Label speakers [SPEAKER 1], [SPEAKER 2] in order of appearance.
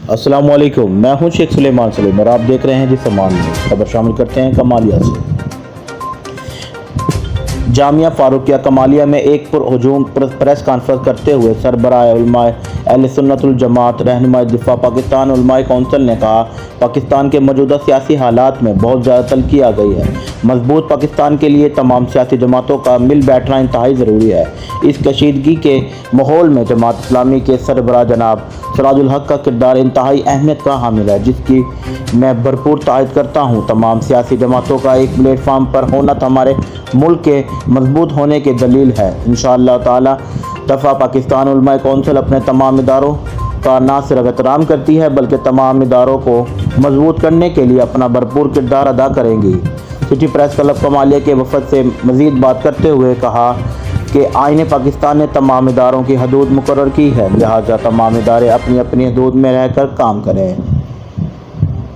[SPEAKER 1] अस्सलाम वालेकुम, मैं हूं शेख सुलेमान सलीम और आप देख रहे हैं जी समान में खबर शामिल करते हैं कमालिया से। जामिया फारूकिया कमालिया में एक पुरहुजूम प्रेस कॉन्फ्रेंस करते हुए सरबराह उलमाए अहले सुन्नत वल जमात रहनुमाए दिफा पाकिस्तान उलमाए कौंसिल ने कहा, पाकिस्तान के मौजूदा सियासी हालात में बहुत ज़्यादा तलखी आ गई है। मजबूत पाकिस्तान के लिए तमाम सियासी जमातों का मिल बैठना इंतहाई ज़रूरी है। इस कशीदगी के माहौल में जमात इस्लामी के सरबराह जनाब सिराजुल हक का किरदार इंतहाई अहमियत का हामिल है, जिसकी मैं भरपूर तायद करता हूँ। तमाम सियासी जमातों का एक प्लेटफार्म पर होना हमारे मुल्क के मजबूत होने की दलील है। इंशाअल्लाह ताला दफ़ा पाकिस्तान उलमाए कौंसिल अपने तमाम इदारों का ना सिर्फ एहतराम करती है बल्कि तमाम इदारों को मजबूत करने के लिए अपना भरपूर किरदार अदा करेंगी। सिटी प्रेस क्लब कमालिया के वफद से मज़ीद बात करते हुए कहा कि आईन पाकिस्तान ने तमाम इदारों की हदूद मुकर्रर की है, लिहाजा तमाम इदारे अपनी अपनी हदूद में रहकर काम करें।